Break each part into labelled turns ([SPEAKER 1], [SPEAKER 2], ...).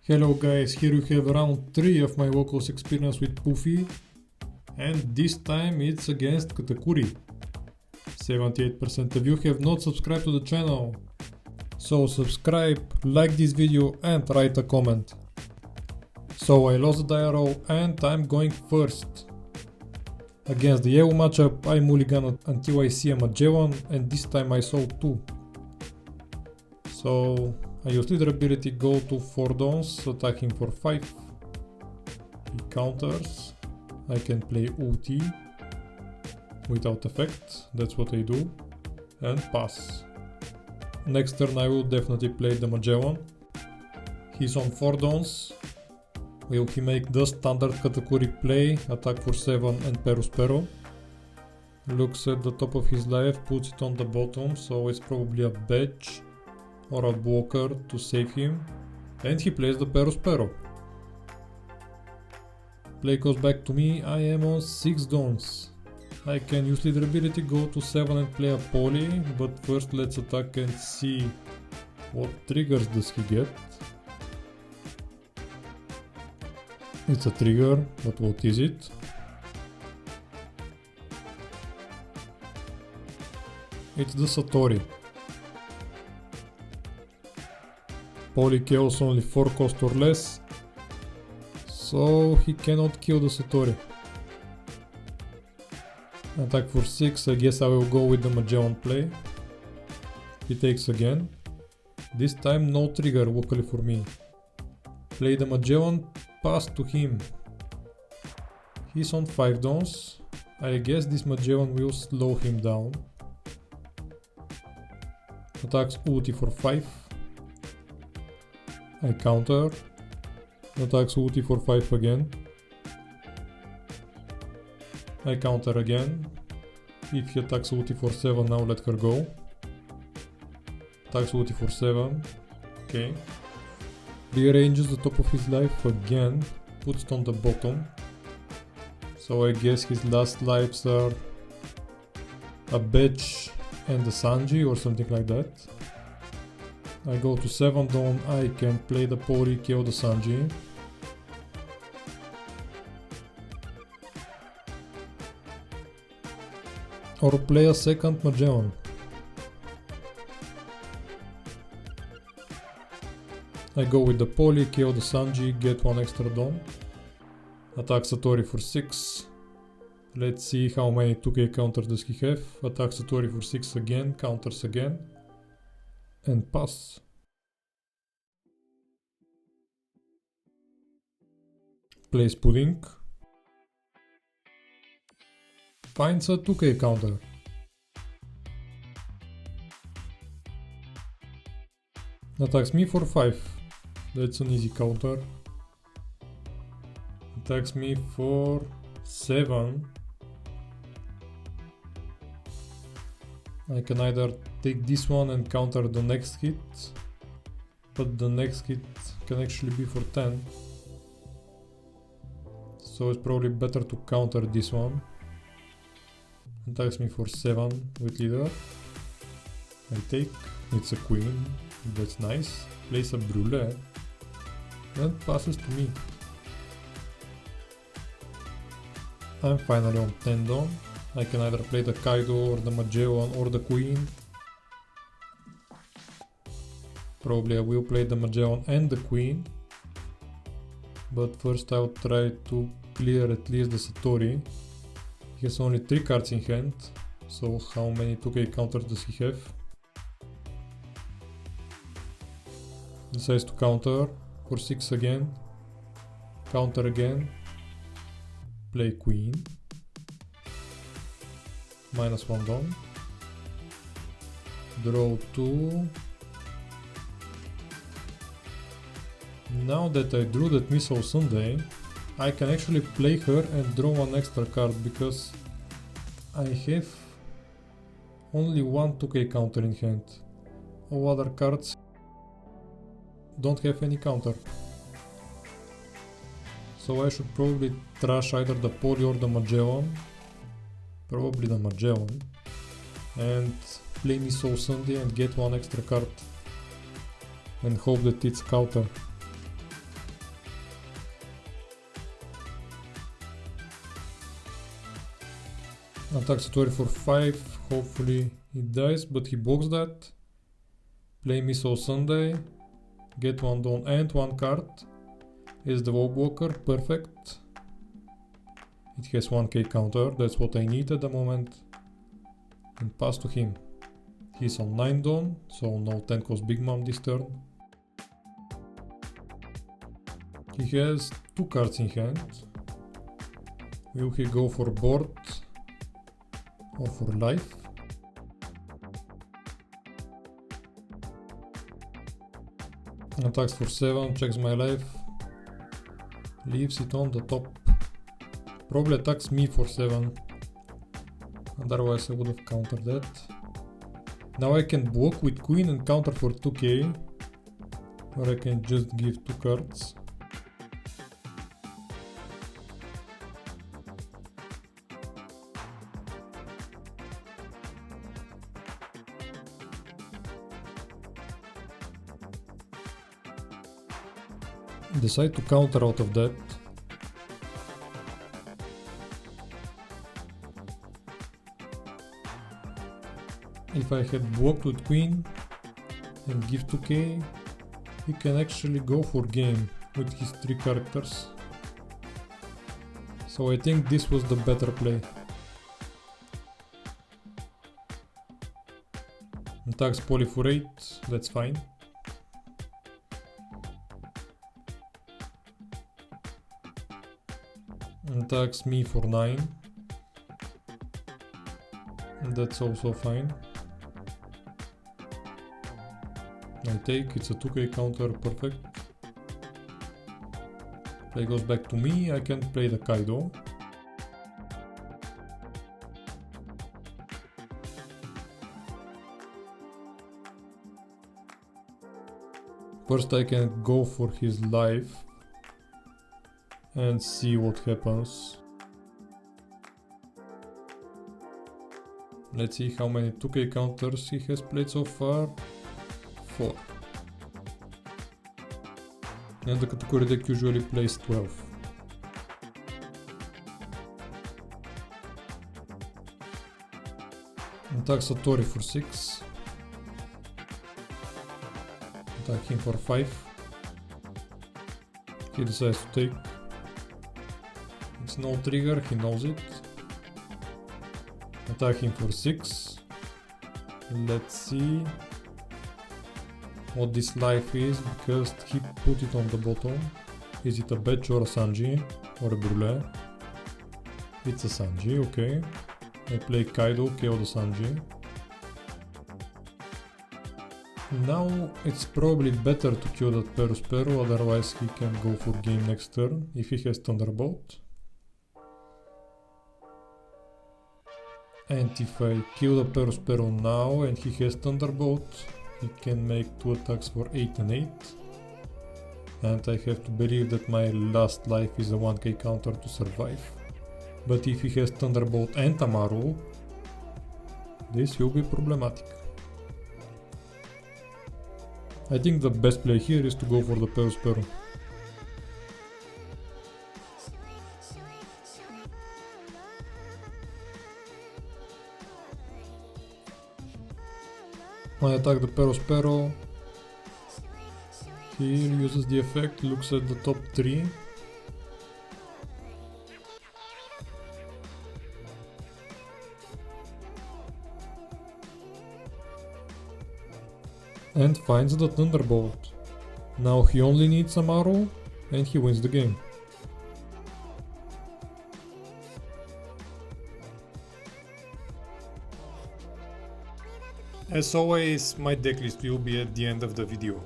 [SPEAKER 1] Hello guys, here you have round 3 of my locals experience with Puffy, and this time it's against Katakuri. 78% of you have not subscribed to the channel, so subscribe, like this video and write a comment. So I lost the die roll and I'm going first. Against the yellow matchup I mulligan until I see a Magellan, and this time I saw 2. So I use leader ability, go to 4 downs, attack him for 5. He counters. I can play ulti without effect, that's what I do, and pass. Next turn I will definitely play the Magellan. He's on 4 downs. Will he make the standard Katakuri play, attack for 7 and Pero? Looks at the top of his life, puts it on the bottom, so it's probably a badge or a blocker to save him, and he plays the Pero. Play goes back to me, I am on 6 downs. I can use leader ability, go to 7 and play a poly, but first let's attack and see what triggers does he get. It's a trigger, but what is it? It's the Satori. Poly kills only 4 cost or less, so he cannot kill the Satori. Attack for 6, I guess I will go with the Magellan play. He takes again. This time no trigger, luckily for me. Play the Magellan, pass to him. He's on 5 downs. I guess this Magellan will slow him down. Attacks ulti for 5. I counter. Attacks ulti for 5 again. I counter again. If he attacks ulti for 7, now let her go. Attacks ulti for 7. Okay. Rearranges the top of his life again. Puts it on the bottom. So I guess his last lives are a badge and a Sanji or something like that. I go to 7 down, I can play the poly, kill the Sanji. Or play a second Magellan. I go with the poly, kill the Sanji, get 1 extra down. Attack Satori for 6. Let's see how many 2k counters does he have. Attack Satori for 6 again, counters again. And pass. Plays pudding. Finds a 2k counter. Attacks me for 5. That's an easy counter. Attacks me for 7. I can either take this one and counter the next hit, but the next hit can actually be for 10. So it's probably better to counter this one. Attacks me for 7 with leader. I take, it's a queen, that's nice. Plays a brulee and passes to me. I'm finally on 10 down. I can either play the Kaido or the Magellan or the Queen. Probably I will play the Magellan and the Queen. But first I'll try to clear at least the Satori. He has only 3 cards in hand. So how many 2k counters does he have? Decides to counter for 6 again. Counter again. Play Queen. -1 down. Draw 2. Now that I drew that Missile Sunday, I can actually play her and draw 1 extra card, because I have only 1 2k counter in hand. All other cards don't have any counter. So I should probably trash either the Poly or the Magellan. Probably the Magellan. And play Missile Sunday and get 1 extra card. And hope that it's counter. Attacks 20 for 5, hopefully he dies, but he blocks that. Play Missile Sunday, get one down and one card. Is the wall blocker, perfect. It has 1k counter, that's what I need at the moment. And pass to him. He's on 9 down, so no 10 cost Big Mom this turn. He has 2 cards in hand. Will he go for board or for life? Attacks for 7, checks my life. Leaves it on the top. Probably attacks me for 7. Otherwise I would have countered that. Now I can block with queen and counter for 2k. Or I can just give 2 cards. Decide to counter out of that. If I had blocked with queen and give 2k, he can actually go for game with his 3 characters. So I think this was the better play. Attacks poly for 8, that's fine. Attacks me for 9. That's also fine. I take, it's a 2k counter, perfect. Play goes back to me, I can play the Kaido. First I can go for his life and see what happens. Let's see how many 2k counters he has played so far. 4. And the Katakuri deck usually plays 12. Attack Satori for 6. Attack him for 5. He decides to take. It's no trigger, he knows it. Attack him for 6. Let's see what this life is, because he put it on the bottom. Is it a Betch or a Sanji or a Brule? It's a Sanji, okay. I play Kaido, KO the Sanji. Now it's probably better to kill that Perospero, otherwise he can go for game next turn if he has Thunderbolt. And if I kill the Perospero now and he has Thunderbolt, he can make 2 attacks for 8 and 8. And I have to believe that my last life is a 1k counter to survive. But if he has Thunderbolt and Tamaru, this will be problematic. I think the best play here is to go for the Perospero. I attack the Perospero. He uses the effect, looks at the top 3. And finds the Thunderbolt. Now he only needs Amaru and he wins the game. As always, my decklist will be at the end of the video.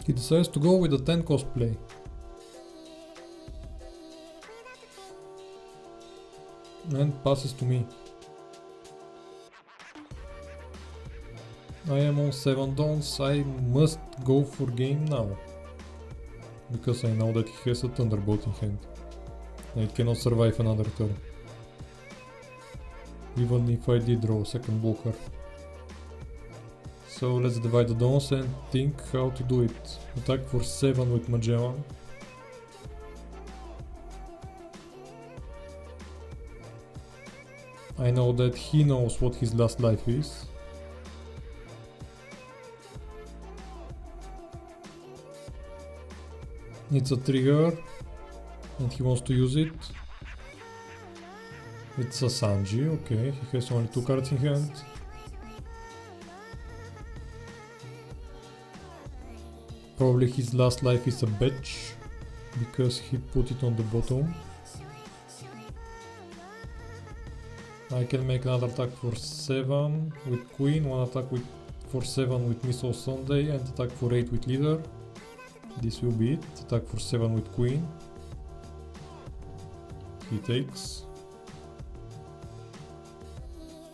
[SPEAKER 1] He decides to go with a 10 cost play. And passes to me. I am on 7 downs, I must go for game now. Because I know that he has a Thunderbolt in hand. It cannot survive another turn. Even if I did draw a second blocker. So let's divide the downs and think how to do it. Attack for 7 with Magellan. I know that he knows what his last life is. It's a trigger and he wants to use it. It's a Sanji, okay, he has only 2 cards in hand. Probably his last life is a batch, because he put it on the bottom. I can make another attack for 7 with Queen, one attack for 7 with Missile Sunday, and attack for 8 with Leader. This will be it, attack for 7 with Queen. He takes.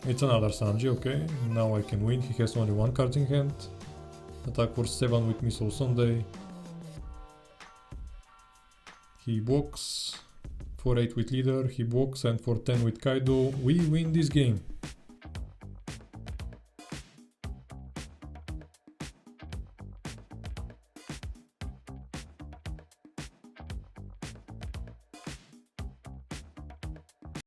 [SPEAKER 1] It's another Sanji, okay, now I can win, he has only 1 card in hand. Attack for 7 with Missile Sunday. He blocks. For 8 with Leader, he blocks, and for 10 with Kaido. We win this game.